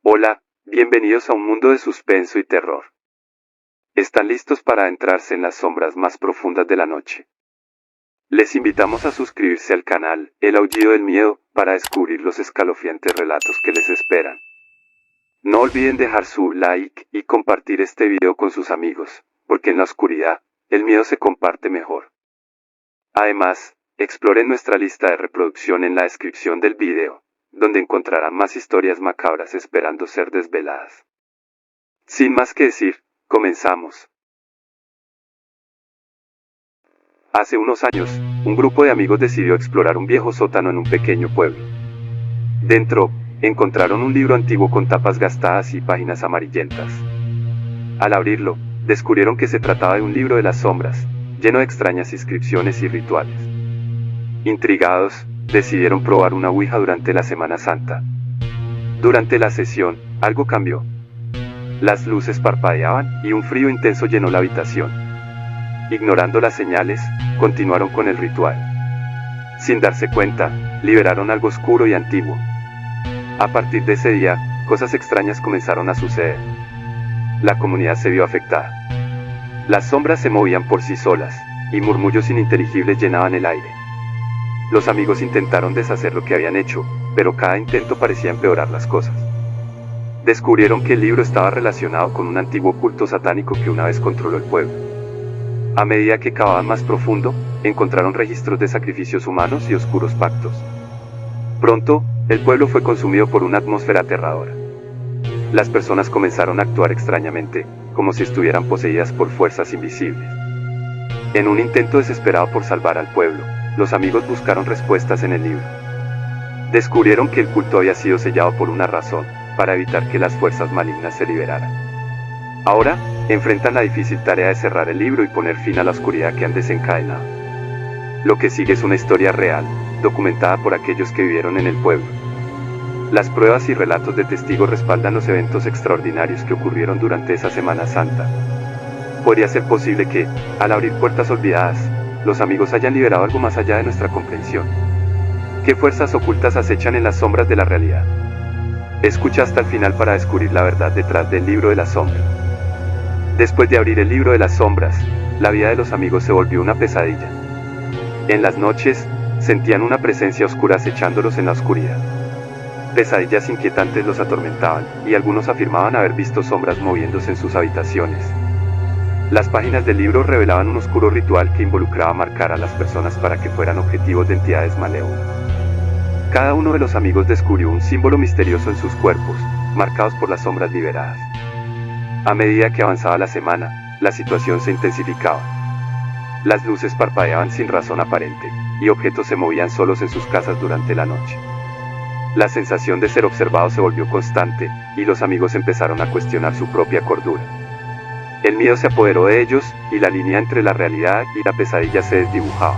Hola, bienvenidos a un mundo de suspenso y terror. ¿Están listos para adentrarse en las sombras más profundas de la noche? Les invitamos a suscribirse al canal El Aullido del Miedo para descubrir los escalofriantes relatos que les esperan. No olviden dejar su like y compartir este video con sus amigos, porque en la oscuridad, el miedo se comparte mejor. Además, exploren nuestra lista de reproducción en la descripción del video, donde encontrarán más historias macabras esperando ser desveladas. Sin más que decir, comenzamos. Hace unos años, un grupo de amigos decidió explorar un viejo sótano en un pequeño pueblo. Dentro, encontraron un libro antiguo con tapas gastadas y páginas amarillentas. Al abrirlo, descubrieron que se trataba de un libro de las sombras, lleno de extrañas inscripciones y rituales. Intrigados, decidieron probar una ouija durante la Semana Santa. Durante la sesión, algo cambió. Las luces parpadeaban y un frío intenso llenó la habitación. Ignorando las señales, continuaron con el ritual. Sin darse cuenta, liberaron algo oscuro y antiguo. A partir de ese día, cosas extrañas comenzaron a suceder. La comunidad se vio afectada. Las sombras se movían por sí solas, y murmullos ininteligibles llenaban el aire. Los amigos intentaron deshacer lo que habían hecho, pero cada intento parecía empeorar las cosas. Descubrieron que el libro estaba relacionado con un antiguo culto satánico que una vez controló el pueblo. A medida que cavaban más profundo, encontraron registros de sacrificios humanos y oscuros pactos. Pronto, el pueblo fue consumido por una atmósfera aterradora. Las personas comenzaron a actuar extrañamente, como si estuvieran poseídas por fuerzas invisibles. En un intento desesperado por salvar al pueblo, los amigos buscaron respuestas en el libro. Descubrieron que el culto había sido sellado por una razón, para evitar que las fuerzas malignas se liberaran. Ahora, enfrentan la difícil tarea de cerrar el libro y poner fin a la oscuridad que han desencadenado. Lo que sigue es una historia real, documentada por aquellos que vivieron en el pueblo. Las pruebas y relatos de testigos respaldan los eventos extraordinarios que ocurrieron durante esa Semana Santa. Podría ser posible que, al abrir puertas olvidadas, los amigos hayan liberado algo más allá de nuestra comprensión. ¿Qué fuerzas ocultas acechan en las sombras de la realidad? Escucha hasta el final para descubrir la verdad detrás del libro de la sombra. Después de abrir el libro de las sombras, la vida de los amigos se volvió una pesadilla. En las noches, sentían una presencia oscura acechándolos en la oscuridad. Pesadillas inquietantes los atormentaban, y algunos afirmaban haber visto sombras moviéndose en sus habitaciones. Las páginas del libro revelaban un oscuro ritual que involucraba marcar a las personas para que fueran objetivos de entidades malévolas. Cada uno de los amigos descubrió un símbolo misterioso en sus cuerpos, marcados por las sombras liberadas. A medida que avanzaba la semana, la situación se intensificaba. Las luces parpadeaban sin razón aparente, y objetos se movían solos en sus casas durante la noche. La sensación de ser observados se volvió constante, y los amigos empezaron a cuestionar su propia cordura. El miedo se apoderó de ellos, y la línea entre la realidad y la pesadilla se desdibujaba.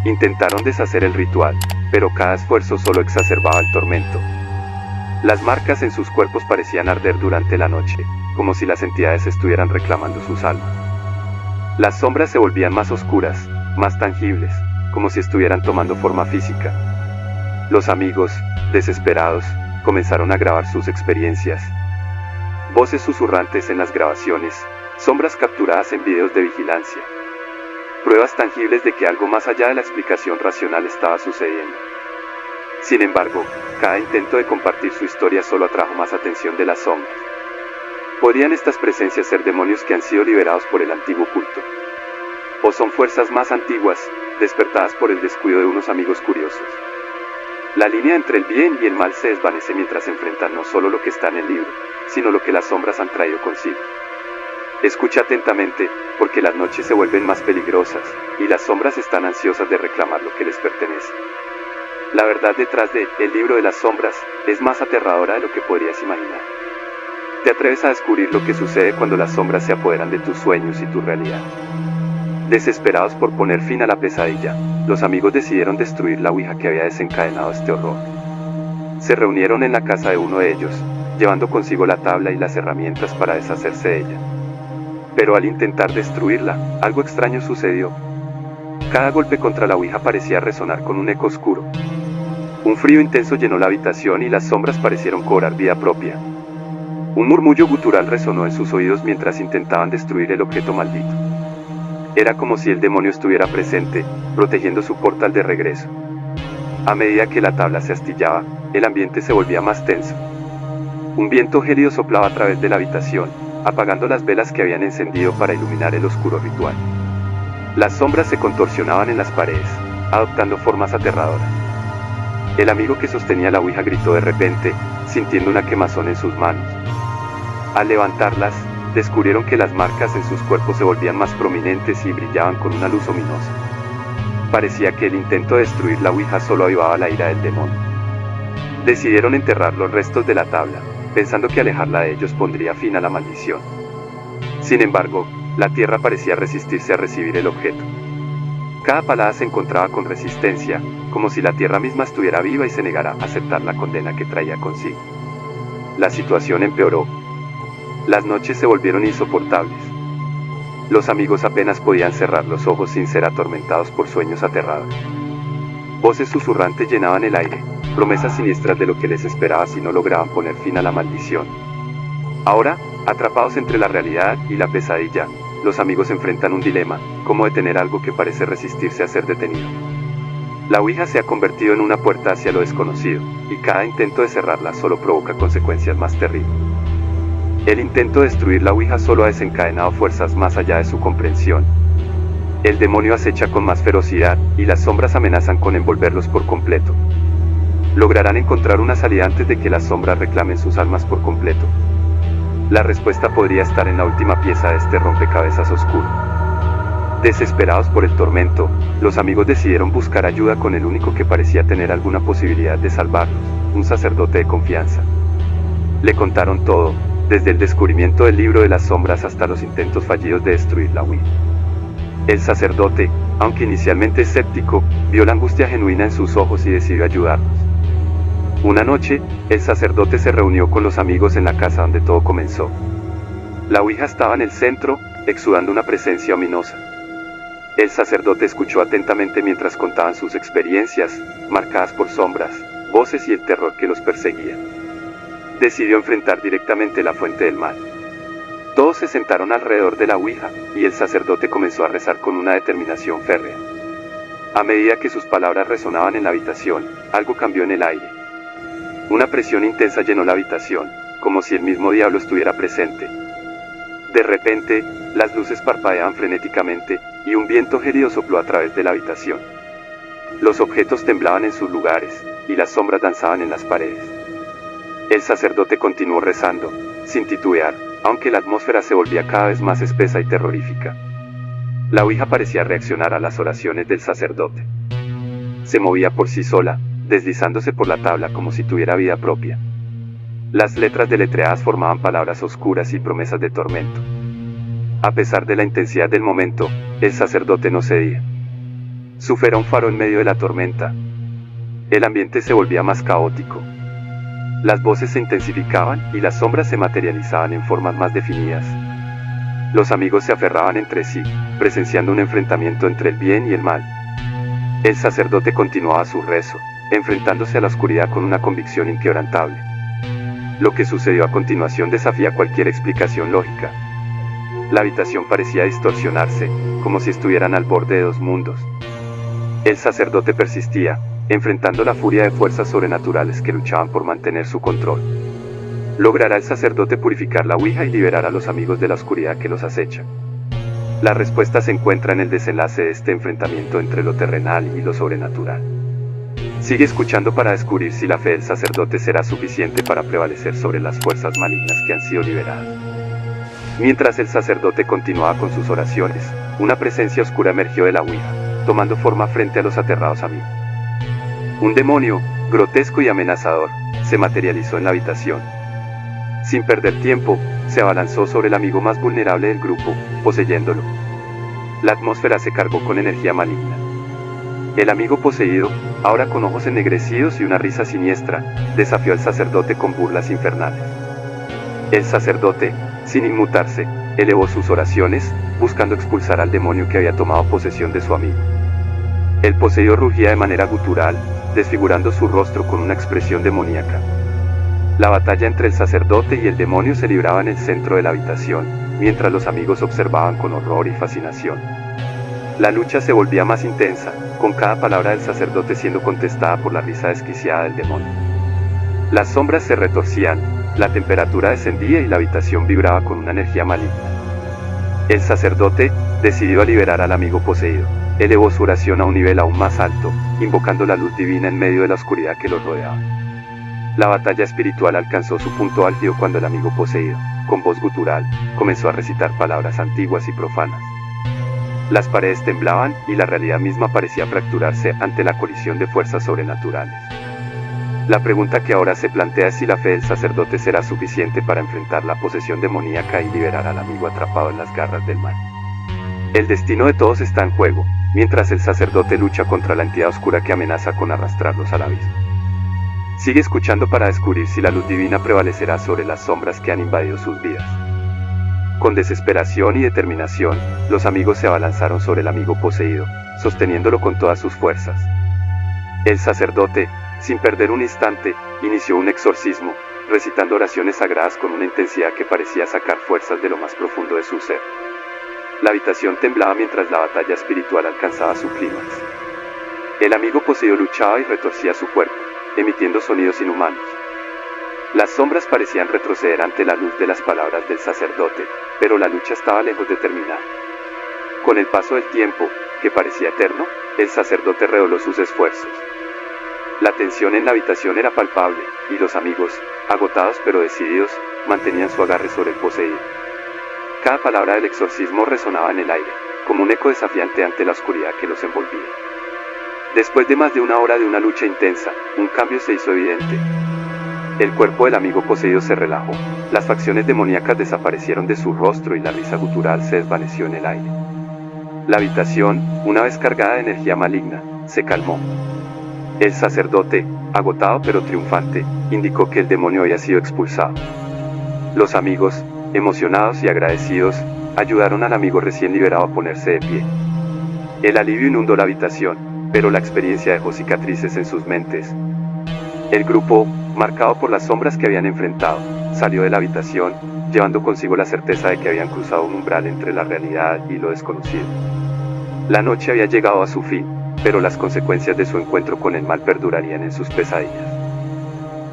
Intentaron deshacer el ritual, pero cada esfuerzo solo exacerbaba el tormento. Las marcas en sus cuerpos parecían arder durante la noche, como si las entidades estuvieran reclamando sus almas. Las sombras se volvían más oscuras, más tangibles, como si estuvieran tomando forma física. Los amigos, desesperados, comenzaron a grabar sus experiencias. Voces susurrantes en las grabaciones, sombras capturadas en videos de vigilancia. Pruebas tangibles de que algo más allá de la explicación racional estaba sucediendo. Sin embargo, cada intento de compartir su historia solo atrajo más atención de las sombras. ¿Podrían estas presencias ser demonios que han sido liberados por el antiguo culto? ¿O son fuerzas más antiguas, despertadas por el descuido de unos amigos curiosos? La línea entre el bien y el mal se desvanece mientras enfrentan no solo lo que está en el libro, sino lo que las sombras han traído consigo. Escucha atentamente, porque las noches se vuelven más peligrosas, y las sombras están ansiosas de reclamar lo que les pertenece. La verdad detrás de El libro de las sombras es más aterradora de lo que podrías imaginar. ¿Te atreves a descubrir lo que sucede cuando las sombras se apoderan de tus sueños y tu realidad? Desesperados por poner fin a la pesadilla, los amigos decidieron destruir la ouija que había desencadenado este horror. Se reunieron en la casa de uno de ellos, llevando consigo la tabla y las herramientas para deshacerse de ella. Pero al intentar destruirla, algo extraño sucedió. Cada golpe contra la ouija parecía resonar con un eco oscuro. Un frío intenso llenó la habitación y las sombras parecieron cobrar vida propia. Un murmullo gutural resonó en sus oídos mientras intentaban destruir el objeto maldito. Era como si el demonio estuviera presente, protegiendo su portal de regreso. A medida que la tabla se astillaba, el ambiente se volvía más tenso. Un viento gélido soplaba a través de la habitación, apagando las velas que habían encendido para iluminar el oscuro ritual. Las sombras se contorsionaban en las paredes, adoptando formas aterradoras. El amigo que sostenía la ouija gritó de repente, sintiendo una quemazón en sus manos. Al levantarlas, descubrieron que las marcas en sus cuerpos se volvían más prominentes y brillaban con una luz ominosa. Parecía que el intento de destruir la ouija solo avivaba la ira del demonio. Decidieron enterrar los restos de la tabla, pensando que alejarla de ellos pondría fin a la maldición. Sin embargo, la tierra parecía resistirse a recibir el objeto. Cada palada se encontraba con resistencia, como si la tierra misma estuviera viva y se negara a aceptar la condena que traía consigo. La situación empeoró. Las noches se volvieron insoportables. Los amigos apenas podían cerrar los ojos sin ser atormentados por sueños aterradores. Voces susurrantes llenaban el aire, promesas siniestras de lo que les esperaba si no lograban poner fin a la maldición. Ahora, atrapados entre la realidad y la pesadilla, los amigos enfrentan un dilema: cómo detener algo que parece resistirse a ser detenido. La ouija se ha convertido en una puerta hacia lo desconocido, y cada intento de cerrarla solo provoca consecuencias más terribles. El intento de destruir la ouija solo ha desencadenado fuerzas más allá de su comprensión. El demonio acecha con más ferocidad, y las sombras amenazan con envolverlos por completo. ¿Lograrán encontrar una salida antes de que las sombras reclamen sus almas por completo? La respuesta podría estar en la última pieza de este rompecabezas oscuro. Desesperados por el tormento, los amigos decidieron buscar ayuda con el único que parecía tener alguna posibilidad de salvarlos, un sacerdote de confianza. Le contaron todo, desde el descubrimiento del libro de las sombras hasta los intentos fallidos de destruir la ouija. El sacerdote, aunque inicialmente escéptico, vio la angustia genuina en sus ojos y decidió ayudarlos. Una noche, el sacerdote se reunió con los amigos en la casa donde todo comenzó. La ouija estaba en el centro, exudando una presencia ominosa. El sacerdote escuchó atentamente mientras contaban sus experiencias, marcadas por sombras, voces y el terror que los perseguía. Decidió enfrentar directamente la fuente del mal. Todos se sentaron alrededor de la ouija, y el sacerdote comenzó a rezar con una determinación férrea. A medida que sus palabras resonaban en la habitación, algo cambió en el aire. Una presión intensa llenó la habitación, como si el mismo diablo estuviera presente. De repente, las luces parpadeaban frenéticamente, y un viento gélido sopló a través de la habitación. Los objetos temblaban en sus lugares, y las sombras danzaban en las paredes. El sacerdote continuó rezando, sin titubear, aunque la atmósfera se volvía cada vez más espesa y terrorífica. La ouija parecía reaccionar a las oraciones del sacerdote. Se movía por sí sola, deslizándose por la tabla como si tuviera vida propia. Las letras deletreadas formaban palabras oscuras y promesas de tormento. A pesar de la intensidad del momento, el sacerdote no cedía. Su fe era un faro en medio de la tormenta. El ambiente se volvía más caótico. Las voces se intensificaban y las sombras se materializaban en formas más definidas. Los amigos se aferraban entre sí, presenciando un enfrentamiento entre el bien y el mal. El sacerdote continuaba su rezo, enfrentándose a la oscuridad con una convicción inquebrantable. Lo que sucedió a continuación desafía cualquier explicación lógica. La habitación parecía distorsionarse, como si estuvieran al borde de dos mundos. El sacerdote persistía, enfrentando la furia de fuerzas sobrenaturales que luchaban por mantener su control. ¿Logrará el sacerdote purificar la ouija y liberar a los amigos de la oscuridad que los acecha? La respuesta se encuentra en el desenlace de este enfrentamiento entre lo terrenal y lo sobrenatural. Sigue escuchando para descubrir si la fe del sacerdote será suficiente para prevalecer sobre las fuerzas malignas que han sido liberadas. Mientras el sacerdote continuaba con sus oraciones, una presencia oscura emergió de la ouija, tomando forma frente a los aterrados amigos. Un demonio, grotesco y amenazador, se materializó en la habitación. Sin perder tiempo, se abalanzó sobre el amigo más vulnerable del grupo, poseyéndolo. La atmósfera se cargó con energía maligna. El amigo poseído, ahora con ojos ennegrecidos y una risa siniestra, desafió al sacerdote con burlas infernales. El sacerdote, sin inmutarse, elevó sus oraciones, buscando expulsar al demonio que había tomado posesión de su amigo. El poseído rugía de manera gutural, desfigurando su rostro con una expresión demoníaca. La batalla entre el sacerdote y el demonio se libraba en el centro de la habitación, mientras los amigos observaban con horror y fascinación. La lucha se volvía más intensa, con cada palabra del sacerdote siendo contestada por la risa desquiciada del demonio. Las sombras se retorcían, la temperatura descendía y la habitación vibraba con una energía maligna. El sacerdote, decidido a liberar al amigo poseído, elevó su oración a un nivel aún más alto, invocando la luz divina en medio de la oscuridad que los rodeaba. La batalla espiritual alcanzó su punto álgido cuando el amigo poseído, con voz gutural, comenzó a recitar palabras antiguas y profanas. Las paredes temblaban y la realidad misma parecía fracturarse ante la colisión de fuerzas sobrenaturales. La pregunta que ahora se plantea es si la fe del sacerdote será suficiente para enfrentar la posesión demoníaca y liberar al amigo atrapado en las garras del mal. El destino de todos está en juego, mientras el sacerdote lucha contra la entidad oscura que amenaza con arrastrarlos al abismo. Sigue escuchando para descubrir si la luz divina prevalecerá sobre las sombras que han invadido sus vidas. Con desesperación y determinación, los amigos se abalanzaron sobre el amigo poseído, sosteniéndolo con todas sus fuerzas. El sacerdote, sin perder un instante, inició un exorcismo, recitando oraciones sagradas con una intensidad que parecía sacar fuerzas de lo más profundo de su ser. La habitación temblaba mientras la batalla espiritual alcanzaba su clímax. El amigo poseído luchaba y retorcía su cuerpo, emitiendo sonidos inhumanos. Las sombras parecían retroceder ante la luz de las palabras del sacerdote, pero la lucha estaba lejos de terminar. Con el paso del tiempo, que parecía eterno, el sacerdote redobló sus esfuerzos. La tensión en la habitación era palpable, y los amigos, agotados pero decididos, mantenían su agarre sobre el poseído. Cada palabra del exorcismo resonaba en el aire, como un eco desafiante ante la oscuridad que los envolvía. Después de más de una hora de una lucha intensa, un cambio se hizo evidente. El cuerpo del amigo poseído se relajó, las facciones demoníacas desaparecieron de su rostro y la risa gutural se desvaneció en el aire. La habitación, una vez cargada de energía maligna, se calmó. El sacerdote, agotado pero triunfante, indicó que el demonio había sido expulsado. Los amigos, emocionados y agradecidos, ayudaron al amigo recién liberado a ponerse de pie. El alivio inundó la habitación, pero la experiencia dejó cicatrices en sus mentes. El grupo, marcado por las sombras que habían enfrentado, salió de la habitación, llevando consigo la certeza de que habían cruzado un umbral entre la realidad y lo desconocido. La noche había llegado a su fin, pero las consecuencias de su encuentro con el mal perdurarían en sus pesadillas.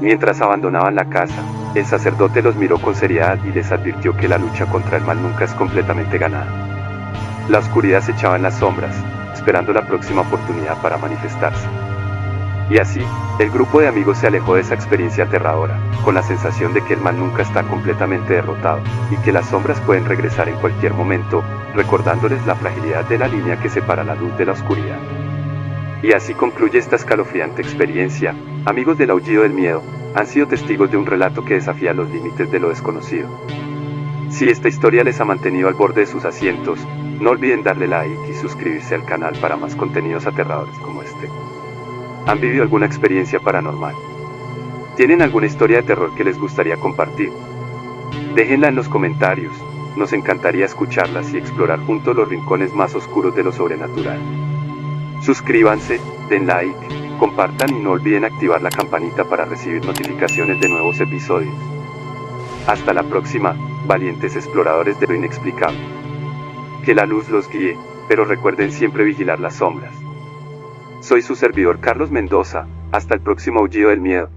Mientras abandonaban la casa, el sacerdote los miró con seriedad y les advirtió que la lucha contra el mal nunca es completamente ganada. La oscuridad se echaba en las sombras, esperando la próxima oportunidad para manifestarse. Y así, el grupo de amigos se alejó de esa experiencia aterradora, con la sensación de que el mal nunca está completamente derrotado, y que las sombras pueden regresar en cualquier momento, recordándoles la fragilidad de la línea que separa la luz de la oscuridad. Y así concluye esta escalofriante experiencia. Amigos del Aullido del Miedo, han sido testigos de un relato que desafía los límites de lo desconocido. Si esta historia les ha mantenido al borde de sus asientos, no olviden darle like y suscribirse al canal para más contenidos aterradores como este. ¿Han vivido alguna experiencia paranormal? ¿Tienen alguna historia de terror que les gustaría compartir? Déjenla en los comentarios, nos encantaría escucharlas y explorar juntos los rincones más oscuros de lo sobrenatural. Suscríbanse, den like, compartan y no olviden activar la campanita para recibir notificaciones de nuevos episodios. Hasta la próxima, valientes exploradores de lo inexplicable. Que la luz los guíe, pero recuerden siempre vigilar las sombras. Soy su servidor Carlos Mendoza, hasta el próximo Aullido del Miedo.